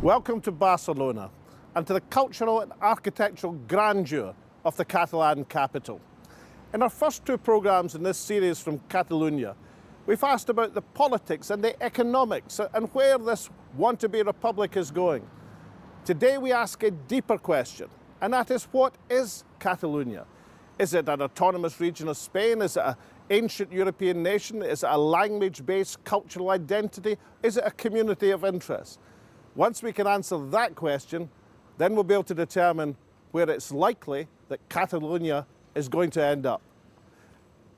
Welcome to Barcelona and to the cultural and architectural grandeur of the Catalan capital. In our first two programmes in this series from Catalonia, we've asked about the politics and the economics and where this want-to-be republic is going. Today we ask a deeper question, and that is, what is Catalonia? Is it an autonomous region of Spain? Is it an ancient European nation? Is it a language-based cultural identity? Is it a community of interest? Once we can answer that question, then we'll be able to determine where it's likely that Catalonia is going to end up.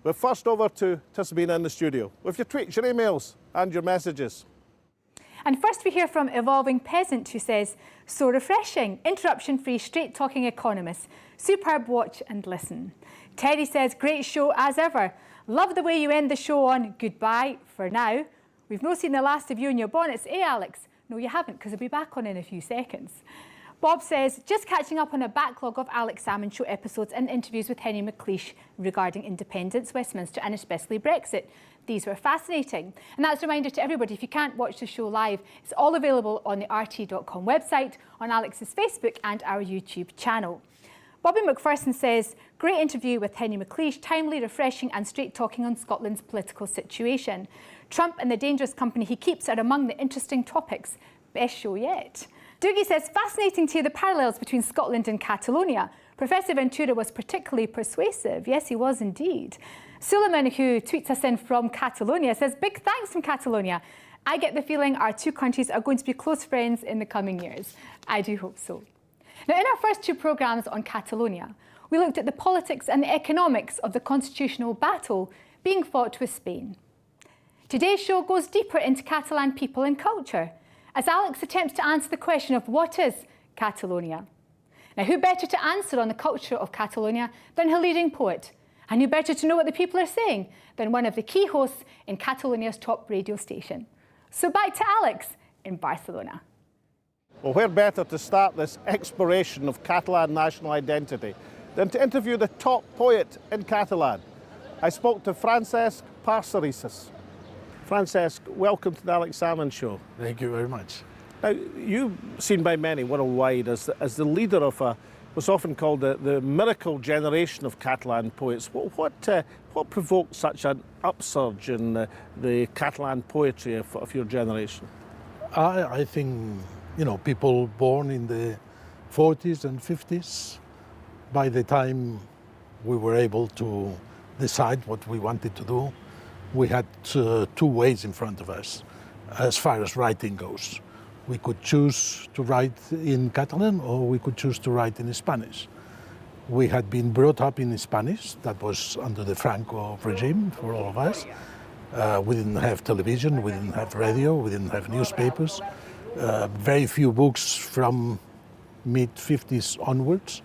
We're first over to Tismina in the studio with your tweets, your emails and your messages. And first we hear from Evolving Peasant, who says, "So refreshing, interruption-free, straight-talking economists. Superb watch and listen." Terry says, "Great show as ever. Love the way you end the show on goodbye for now. We've not seen the last of you in your bonnets, eh, Alex?" No, you haven't, because I'll be back on in a few seconds. Bob says, "Just catching up on a backlog of Alex Salmond show episodes and interviews with Henry McLeish regarding independence, Westminster and especially Brexit. These were fascinating." And that's a reminder to everybody, if you can't watch the show live, it's all available on the RT.com website, on Alex's Facebook and our YouTube channel. Bobby McPherson says, "Great interview with Henry McLeish, timely, refreshing and straight talking on Scotland's political situation. Trump and the dangerous company he keeps are among the interesting topics. Best show yet." Doogie says, "Fascinating to hear the parallels between Scotland and Catalonia. Professor Ventura was particularly persuasive." Yes, he was indeed. Suleiman, who tweets us in from Catalonia, says, "Big thanks from Catalonia. I get the feeling our two countries are going to be close friends in the coming years." I do hope so. Now, in our first two programmes on Catalonia, we looked at the politics and the economics of the constitutional battle being fought with Spain. Today's show goes deeper into Catalan people and culture, as Alex attempts to answer the question of what is Catalonia. Now, who better to answer on the culture of Catalonia than her leading poet? And who better to know what the people are saying than one of the key hosts in Catalonia's top radio station? So back to Alex in Barcelona. Well, where better to start this exploration of Catalan national identity than to interview the top poet in Catalan? I spoke to Francesc Parcerisas. Francesc, welcome to the Alex Salmond Show. Thank you very much. Now, you're seen by many worldwide as the leader of what's often called the miracle generation of Catalan poets. What provoked such an upsurge in the Catalan poetry of your generation? I think, people born in the 40s and 50s, by the time we were able to decide what we wanted to do, we had two ways in front of us as far as writing goes. We could choose to write in Catalan or we could choose to write in Spanish. We had been brought up in Spanish, that was under the Franco regime for all of us. We didn't have television, we didn't have radio, we didn't have newspapers. Very few books from mid-50s onwards.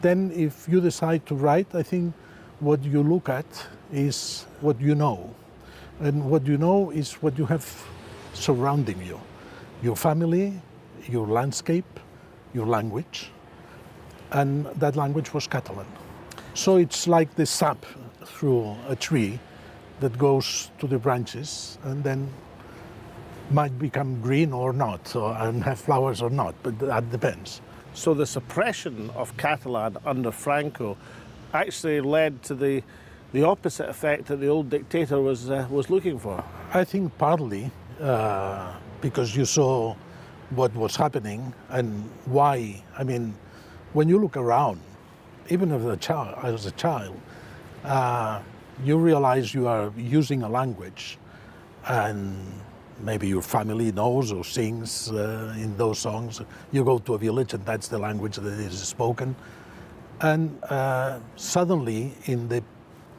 Then if you decide to write, I think what you look at is what you know. And what you know is what you have surrounding you. Your family, your landscape, your language. And that language was Catalan. So it's like the sap through a tree that goes to the branches and then might become green or not, and have flowers or not, but that depends. So the suppression of Catalan under Franco actually led to the opposite effect that the old dictator was looking for? I think partly because you saw what was happening and why. I mean, when you look around, even as a child, you realize you are using a language and maybe your family knows or sings in those songs. You go to a village and that's the language that is spoken. And suddenly in the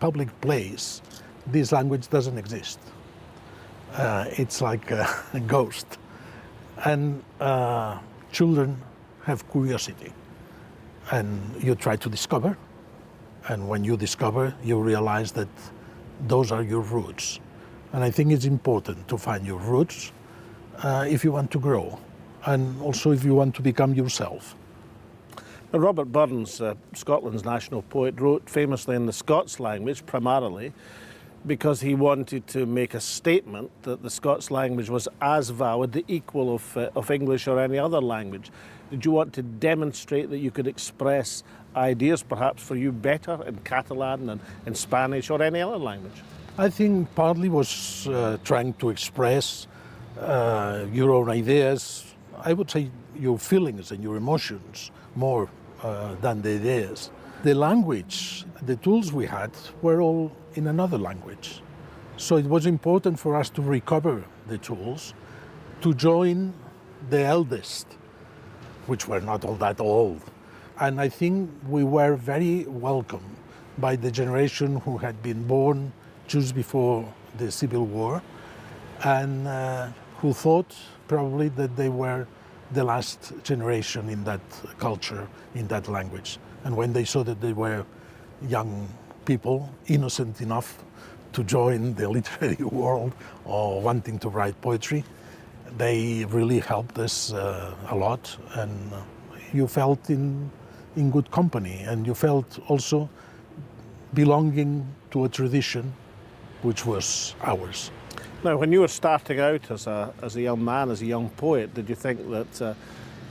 public place, this language doesn't exist. It's like a ghost. And children have curiosity. And you try to discover. And when you discover, you realize that those are your roots. And I think it's important to find your roots if you want to grow, and also if you want to become yourself. Now, Robert Burns, Scotland's national poet, wrote famously in the Scots language primarily. because he wanted to make a statement that the Scots language was as valid, the equal of English or any other language? Did you want to demonstrate that you could express ideas perhaps for you better in Catalan and in Spanish or any other language? I think partly was trying to express your own ideas, I would say your feelings and your emotions more than the ideas. The language, the tools we had were all in another language. So it was important for us to recover the tools, to join the eldest, which were not all that old. And I think we were very welcome by the generation who had been born just before the Civil War and who thought probably that they were the last generation in that culture, in that language. And when they saw that they were young people, innocent enough to join the literary world or wanting to write poetry, they really helped us a lot. And you felt in good company, and you felt also belonging to a tradition which was ours. Now, when you were starting out as a young man, as a young poet, did you think that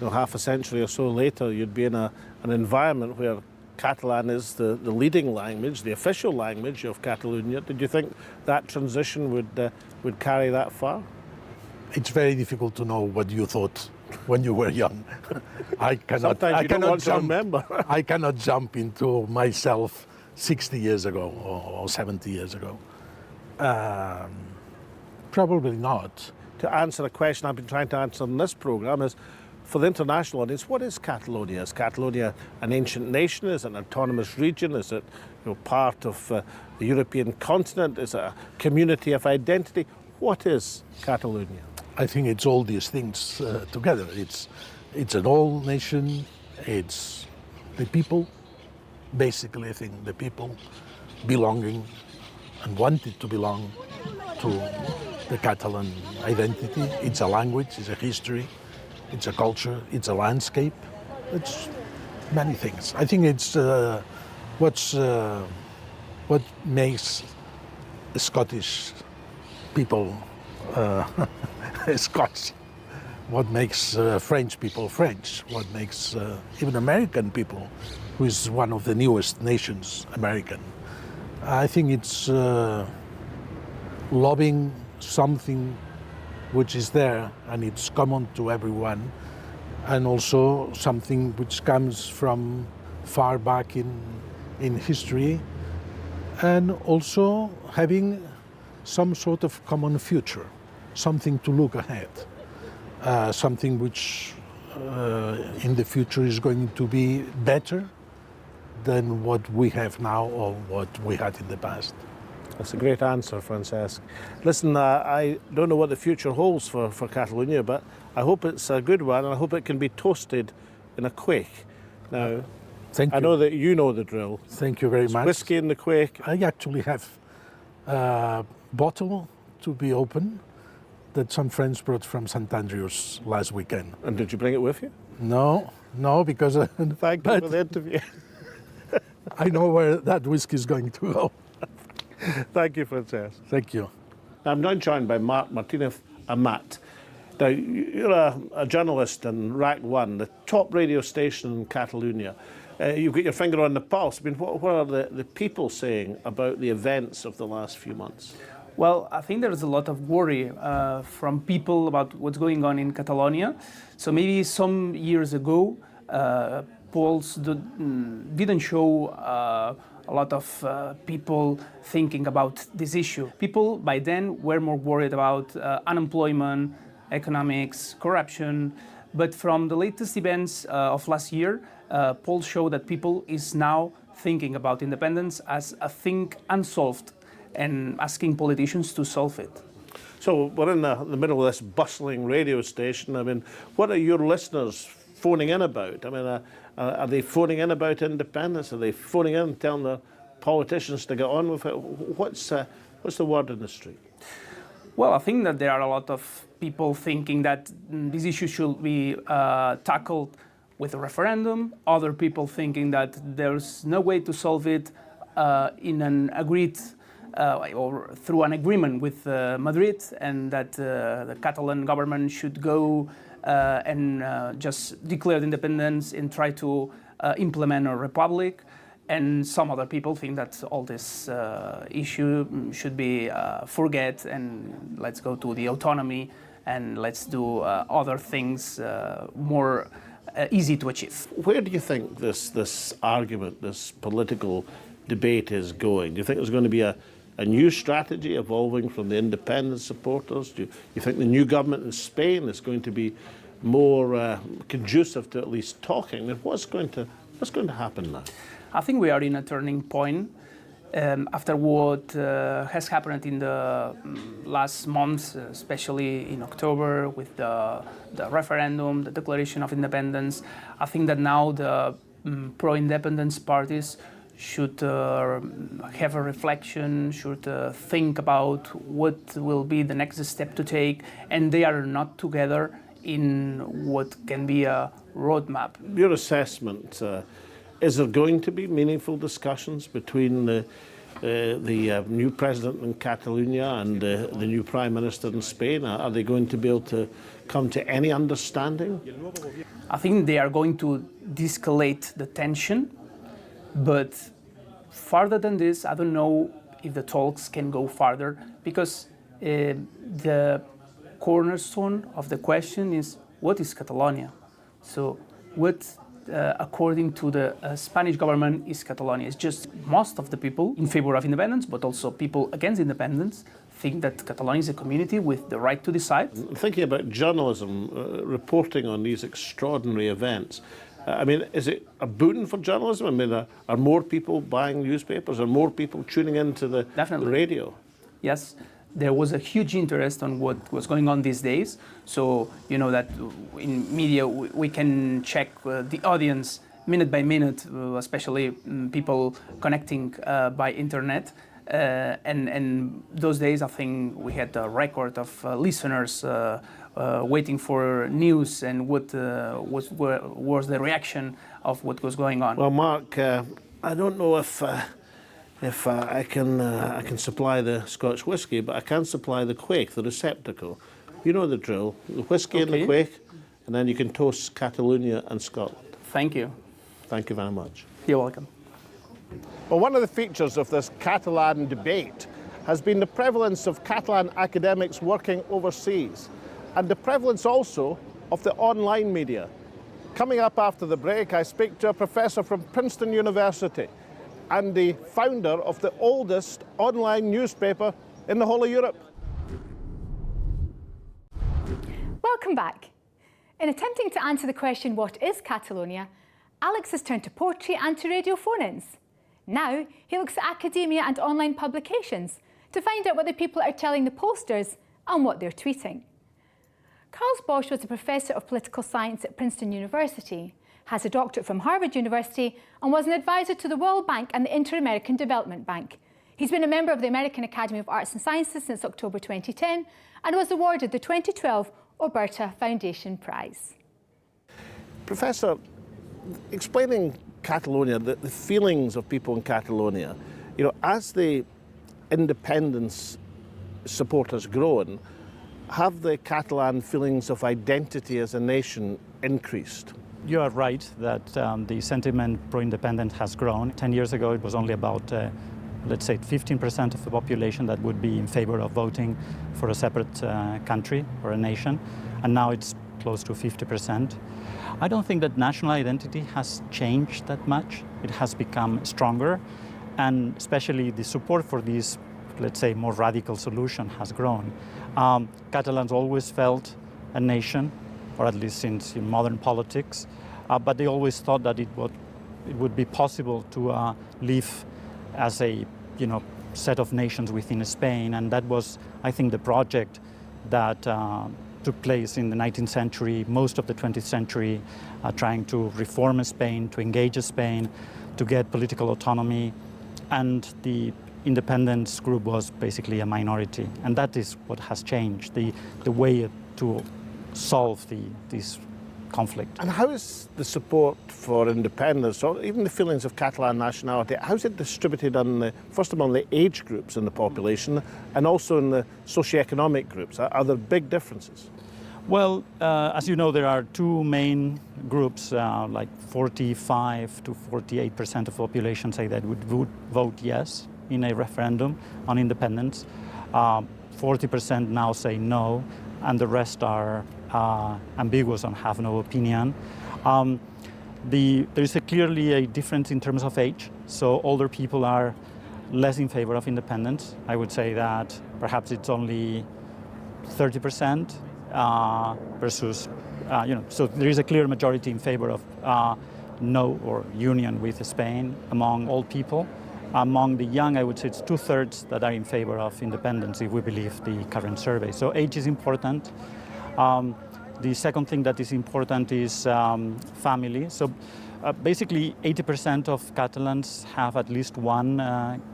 half a century or so later you'd be in an environment where Catalan is the leading language, the official language of Catalonia? Did you think that transition would carry that far? It's very difficult to know what you thought when you were young. I cannot remember. I cannot jump into myself 60 years ago or 70 years ago. Probably not. To answer a question I've been trying to answer in this programme is, for the international audience, what is Catalonia? Is Catalonia an ancient nation? Is it an autonomous region? Is it part of the European continent? Is it a community of identity? What is Catalonia? I think it's all these things together. It's an old nation. It's the people, basically. I think the people belonging and wanted to belong to the Catalan identity. It's a language. It's a history. It's a culture, it's a landscape, it's many things. I think it's what makes Scottish people Scots, what makes French people French, what makes even American people, who is one of the newest nations, American. I think it's loving something which is there and it's common to everyone, and also something which comes from far back in history, and also having some sort of common future, something to look ahead, something which in the future is going to be better than what we have now or what we had in the past. That's a great answer, Francesc. Listen, I don't know what the future holds for Catalonia, but I hope it's a good one, and I hope it can be toasted in a quaich. Now, Thank you. I know that you know the drill. Thank you very much. Whiskey in the quaich. I actually have a bottle to be open that some friends brought from St. Andrews last weekend. And did you bring it with you? No, because Thank you for the interview. I know where that whiskey is going to go. Thank you, Francesc. Thank you. I'm now joined by Marc Martínez Amat. Now, you're a journalist in RAC 1, the top radio station in Catalonia. You've got your finger on the pulse. I mean, what are the people saying about the events of the last few months? Well, I think there's a lot of worry from people about what's going on in Catalonia. So maybe some years ago, polls didn't show a lot of people thinking about this issue. People by then were more worried about unemployment, economics, corruption. But from the latest events of last year, polls show that people is now thinking about independence as a thing unsolved and asking politicians to solve it. So we're in the middle of this bustling radio station. I mean, what are your listeners phoning in about? I mean, are they phoning in about independence? Are they phoning in telling the politicians to get on with it? What's the word in the street? Well, I think that there are a lot of people thinking that this issue should be tackled with a referendum. Other people thinking that there's no way to solve it in an agreed or through an agreement with Madrid, and that the Catalan government should go and just declare independence and try to implement a republic. And some other people think that all this issue should be forget, and let's go to the autonomy and let's do other things more easy to achieve. Where do you think this argument, this political debate is going? Do you think there's going to be a new strategy evolving from the independence supporters? Do you think the new government in Spain is going to be more conducive to at least talking? And what's going to happen now? I think we are in a turning point after what has happened in the last months, especially in October with the referendum, the declaration of independence. I think that now the pro-independence parties should have a reflection, should think about what will be the next step to take, and they are not together in what can be a roadmap. Your assessment, is there going to be meaningful discussions between the new president in Catalonia and the new prime minister in Spain? Are they going to be able to come to any understanding? I think they are going to de-escalate the tension, but further than this, I don't know if the talks can go farther, because the cornerstone of the question is, what is Catalonia? So what, according to the Spanish government, is Catalonia? It's just most of the people in favor of independence, but also people against independence, think that Catalonia is a community with the right to decide. Thinking about journalism, reporting on these extraordinary events, I mean, is it a boon for journalism? I mean, are more people buying newspapers? Are more people tuning into the radio? Yes. There was a huge interest on what was going on these days. So, you know that in media we can check the audience minute by minute, especially people connecting by internet. And those days, I think we had a record of listeners waiting for news and what was the reaction of what was going on. Well, Mark, I don't know if I can supply the Scotch whisky, but I can supply the quake, the receptacle. You know the drill, the whisky and the quake, and then you can toast Catalonia and Scotland. Thank you. Thank you very much. You're welcome. Well, one of the features of this Catalan debate has been the prevalence of Catalan academics working overseas, and the prevalence also of the online media. Coming up after the break, I speak to a professor from Princeton University and the founder of the oldest online newspaper in the whole of Europe. Welcome back. In attempting to answer the question, what is Catalonia, Alex has turned to poetry and to radio phone-ins. Now he looks at academia and online publications to find out what the people are telling the pollsters and what they're tweeting. Carl Bosch was a professor of political science at Princeton University, has a doctorate from Harvard University, and was an advisor to the World Bank and the Inter-American Development Bank. He's been a member of the American Academy of Arts and Sciences since October 2010 and was awarded the 2012 Alberta Foundation Prize. Professor, explaining Catalonia, the feelings of people in Catalonia, you know, as the independence support has grown, have the Catalan feelings of identity as a nation increased? You are right that the sentiment pro-independent has grown. 10 years ago, it was only about, let's say, 15% of the population that would be in favor of voting for a separate country or a nation, and now it's close to 50%. I don't think that national identity has changed that much. It has become stronger, and especially the support for this, let's say, more radical solution has grown. Catalans always felt a nation, or at least since in modern politics, but they always thought that it would be possible to live as a set of nations within Spain, and that was, I think, the project that took place in the 19th century, most of the 20th century, trying to reform Spain, to engage Spain, to get political autonomy, and the independence group was basically a minority, and that is what has changed. The way to solve this conflict. And how is the support for independence, or even the feelings of Catalan nationality, how is it distributed first of all, in the age groups in the population and also in the socioeconomic groups? Are there big differences? Well, as you know, there are two main groups, like 45 to 48% of the population say that would vote yes in a referendum on independence. 40% now say no, and the rest are ambiguous and have no opinion. There is clearly a difference in terms of age, so older people are less in favor of independence. I would say that perhaps it's only 30%. Versus, so there is a clear majority in favor of no or union with Spain among old people. Among the young, I would say it's 2/3 that are in favor of independence if we believe the current survey. So age is important. The second thing that is important is family. So basically 80% of Catalans have at least one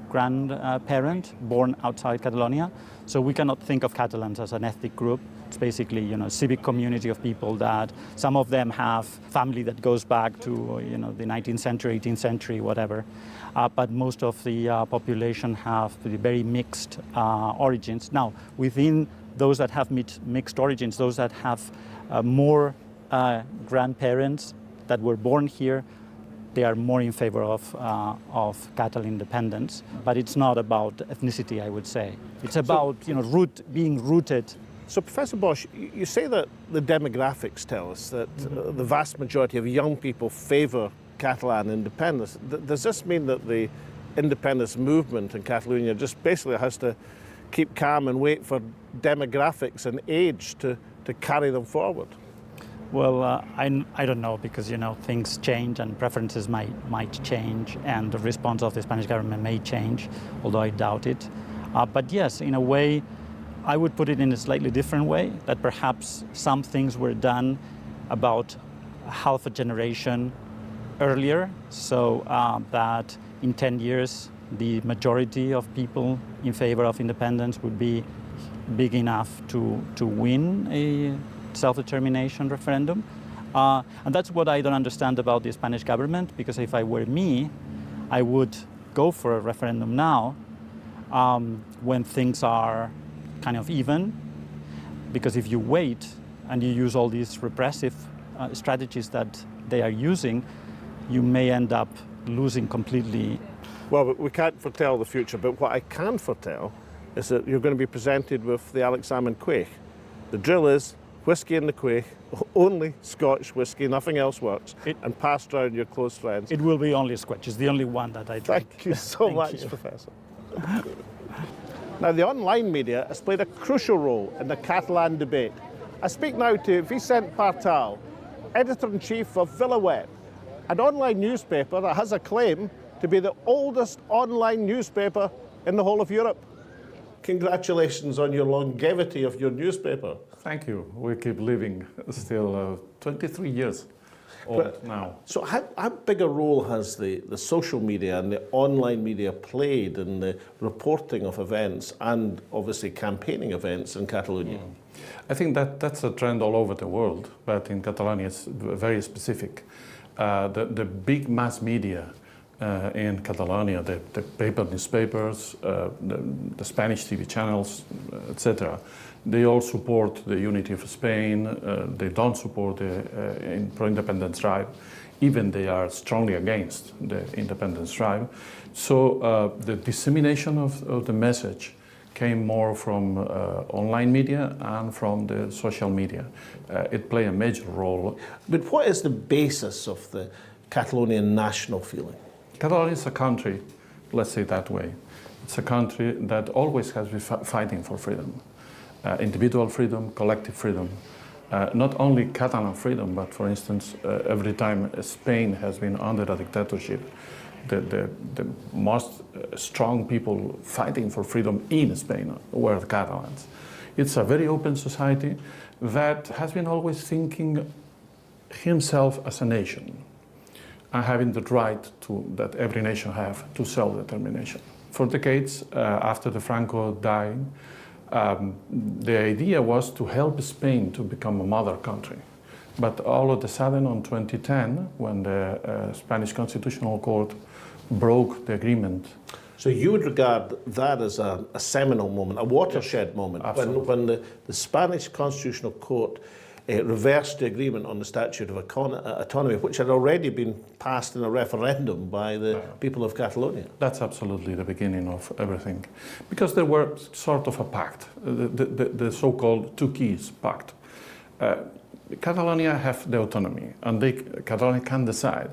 grandparent born outside Catalonia. So we cannot think of Catalans as an ethnic group. It's basically, a civic community of people that some of them have family that goes back to, the 19th century, 18th century, whatever. But most of the population have very mixed origins. Now, within those that have mixed origins, those that have more grandparents that were born here, they are more in favor of Catalan independence. But it's not about ethnicity, I would say. It's about being rooted. So, Professor Bosch, you say that the demographics tell us that the vast majority of young people favour Catalan independence. Does this mean that the independence movement in Catalonia just basically has to keep calm and wait for demographics and age to carry them forward? Well, I don't know, because things change and preferences might change, and the response of the Spanish government may change, although I doubt it. But yes, in a way, I would put it in a slightly different way, that perhaps some things were done about half a generation earlier, so that in 10 years the majority of people in favor of independence would be big enough to win a self-determination referendum. And that's what I don't understand about the Spanish government, because if I were me, I would go for a referendum now when things are kind of even, because if you wait and you use all these repressive strategies that they are using, you may end up losing completely. Well, we can't foretell the future, but what I can foretell is that you're going to be presented with the Salmond quaich. The drill is whiskey in the quaich, only Scotch whiskey, nothing else works, and passed around your close friends. It will be only Scotch. It's the only one that I drink. Thank you so much, Professor. Now, the online media has played a crucial role in the Catalan debate. I speak now to Vicent Partal, Editor-in-Chief of VilaWeb, an online newspaper that has a claim to be the oldest online newspaper in the whole of Europe. Congratulations on your longevity of your newspaper. Thank you. We keep living still 23 years old now. So how big a role has the social media and the online media played in the reporting of events and obviously campaigning events in Catalonia? I think that's a trend all over the world, but in Catalonia it's very specific. The big mass media in Catalonia, the paper newspapers, the Spanish TV channels, etc., they all support the unity of Spain. They don't support the pro-independence drive. Even they are strongly against the independence drive. So the dissemination of the message came more from online media and from the social media. It played a major role. But what is the basis of the Catalonian national feeling? Catalonia is a country, let's say it that way. It's a country that always has been fighting for freedom. Individual freedom, collective freedom. Not only Catalan freedom, but for instance, every time Spain has been under a dictatorship, the most strong people fighting for freedom in Spain were the Catalans. It's a very open society that has been always thinking himself as a nation and having the right that every nation have to self-determination. For decades after the Franco died, the idea was to help Spain to become a mother country. But all of a sudden, on 2010, when the Spanish Constitutional Court broke the agreement. So you would regard that as a seminal moment, a watershed moment, when the Spanish Constitutional Court reversed the agreement on the Statute of Autonomy, which had already been passed in a referendum by the people of Catalonia. That's absolutely the beginning of everything. Because there were sort of a pact, the so-called two keys pact. Catalonia have the autonomy, and Catalonia can decide.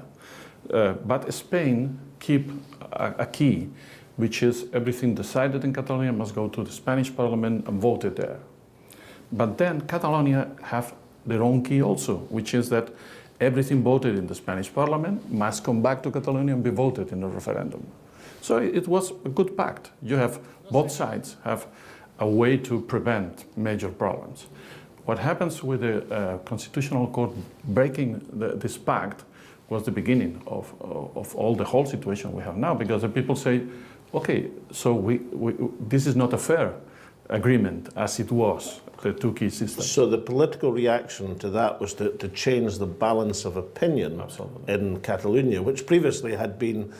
But Spain keep a key, which is everything decided in Catalonia must go to the Spanish Parliament and voted there. But then Catalonia have their own key also, which is that everything voted in the Spanish Parliament must come back to Catalonia and be voted in a referendum. So it was a good pact. You have both sides have a way to prevent major problems. What happens with the Constitutional Court breaking this pact was the beginning of all the whole situation we have now, because the people say, okay, so this is not a fair agreement as it was, the two key system. So the political reaction to that was to change the balance of opinion in Catalonia, which previously had been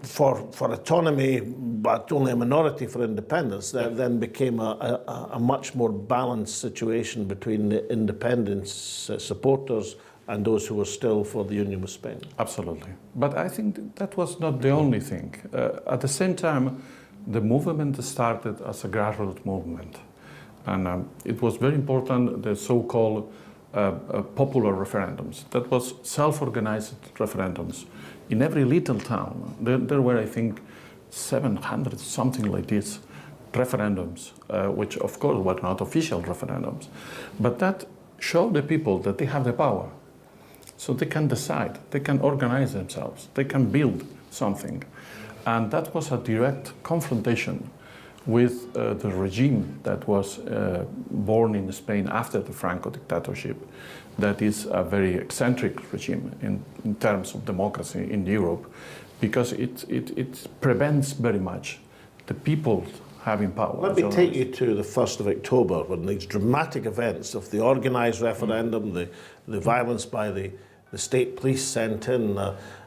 for autonomy, but only a minority for independence. That then became a much more balanced situation between the independence supporters and those who were still for the union with Spain. Absolutely. But I think that was not the only thing. At the same time, the movement started as a grassroots movement. And it was very important, the so-called popular referendums. That was self-organized referendums. In every little town, there were, I think, 700, something like this, referendums, which of course were not official referendums. But that showed the people that they have the power. So they can decide, they can organize themselves, they can build something. And that was a direct confrontation with the regime that was born in Spain after the Franco dictatorship. That is a very eccentric regime in terms of democracy in Europe, because it prevents very much the people having power. Let me take you to the 1st of October, when these dramatic events of the organised referendum, the violence by the state police sent in,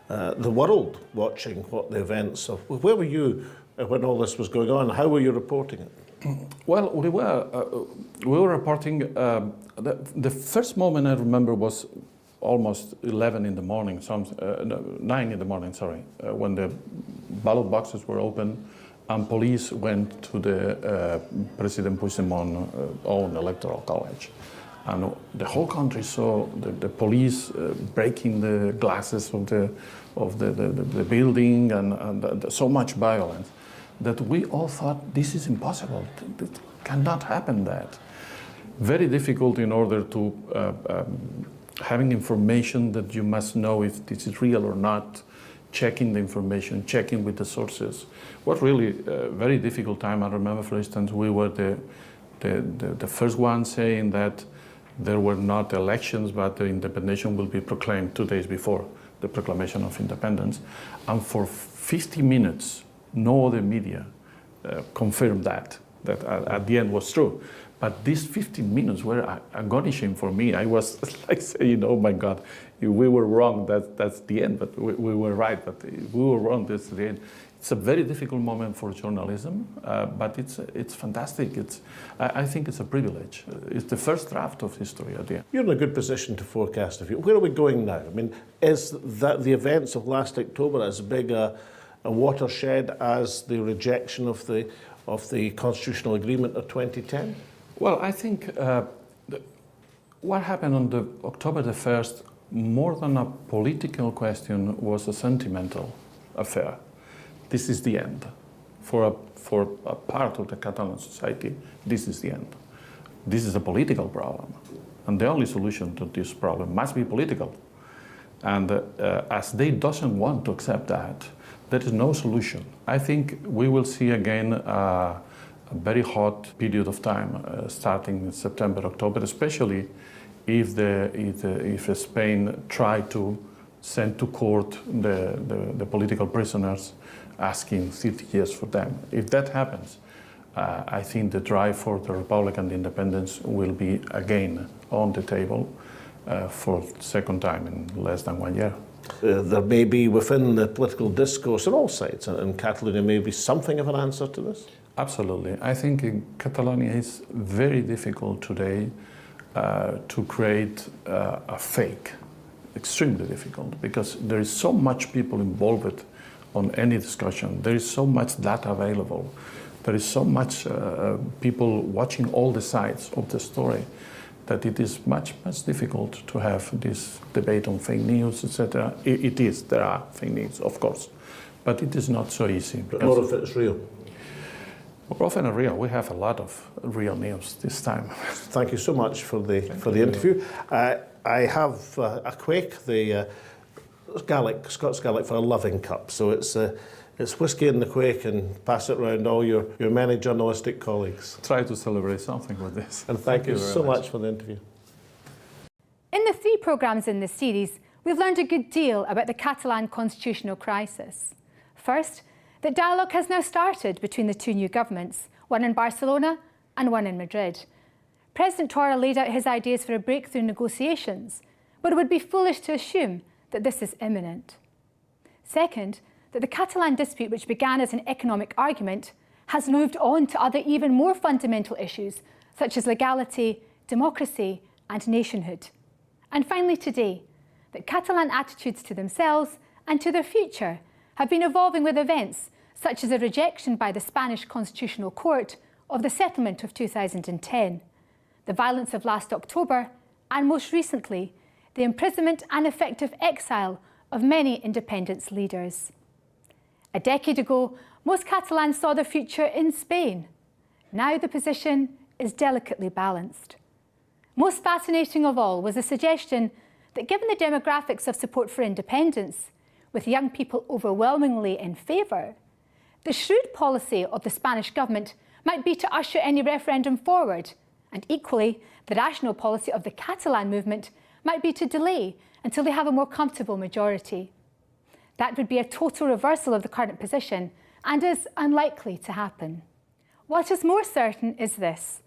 the world watching what the events of. Where were you when all this was going on? How were you reporting it? Well, we were reporting. The first moment I remember was almost 11 in the morning, 9 in the morning. Sorry, when the ballot boxes were open, and police went to the President Puigdemont's own electoral college. And the whole country saw the police breaking the glasses of the building, and so much violence that we all thought this is impossible. It cannot happen. That very difficult in order to having information that you must know if this is real or not, checking the information, checking with the sources. What really very difficult time. I remember, for instance, we were the first one saying that there were not elections, but the independence will be proclaimed 2 days before the proclamation of independence. And for 50 minutes, no other media confirmed that at the end was true. But these 15 minutes were astonishing for me. I was like saying, oh my God, we were wrong, that's the end, but we were right, but we were wrong, that's the end. It's a very difficult moment for journalism, but it's fantastic. I think it's a privilege. It's the first draft of history at the end. You're in a good position to forecast the future. Where are we going now? I mean, is that the events of last October as big a watershed as the rejection of the constitutional agreement of 2010? Well, I think what happened on the October the 1st, more than a political question, was a sentimental affair. This is the end. For a part of the Catalan society, this is the end. This is a political problem. And the only solution to this problem must be political. And as they doesn't want to accept that, there is no solution. I think we will see again a very hot period of time starting in September, October, especially if Spain try to send to court the political prisoners, asking 30 years for them. If that happens, I think the drive for the Republic and the independence will be again on the table. for the second time in less than 1 year. There may be within the political discourse on all sides in Catalonia maybe something of an answer to this? Absolutely. I think in Catalonia it's very difficult today to create a fake, extremely difficult, because there is so much people involved on any discussion. There is so much data available. There is so much people watching all the sides of the story that it is much difficult to have this debate on fake news, etc. There are fake news, of course, but it is not so easy. But more of it's real. More often than real. We have a lot of real news this time. Thank you so much for the interview. I have a quake, the Scots Gaelic for a loving cup. So it's whiskey in the quake, and pass it around all your many journalistic colleagues. Try to celebrate something with this. And thank you so much for the interview. In the 3 programmes in this series, we've learned a good deal about the Catalan constitutional crisis. First, that dialogue has now started between the 2 new governments, one in Barcelona and one in Madrid. President Torra laid out his ideas for a breakthrough in negotiations, but it would be foolish to assume that this is imminent. Second, that the Catalan dispute, which began as an economic argument, has moved on to other even more fundamental issues, such as legality, democracy and nationhood. And finally today, that Catalan attitudes to themselves and to their future have been evolving with events such as a rejection by the Spanish Constitutional Court of the settlement of 2010, the violence of last October, and most recently, the imprisonment and effective exile of many independence leaders. A decade ago, most Catalans saw their future in Spain. Now the position is delicately balanced. Most fascinating of all was the suggestion that given the demographics of support for independence, with young people overwhelmingly in favour, the shrewd policy of the Spanish government might be to usher any referendum forward, and equally, the rational policy of the Catalan movement might be to delay until they have a more comfortable majority. That would be a total reversal of the current position and is unlikely to happen. What is more certain is this: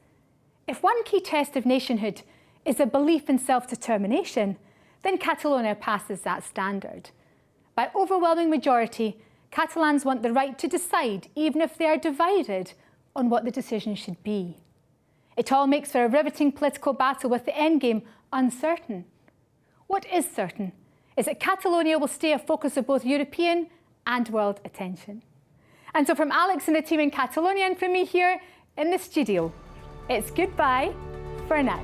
if one key test of nationhood is a belief in self-determination, then Catalonia passes that standard. By overwhelming majority, Catalans want the right to decide, even if they are divided, on what the decision should be. It all makes for a riveting political battle with the endgame uncertain. What is certain is that Catalonia will stay a focus of both European and world attention. And so from Alex and the team in Catalonia and from me here in the studio, it's goodbye for now.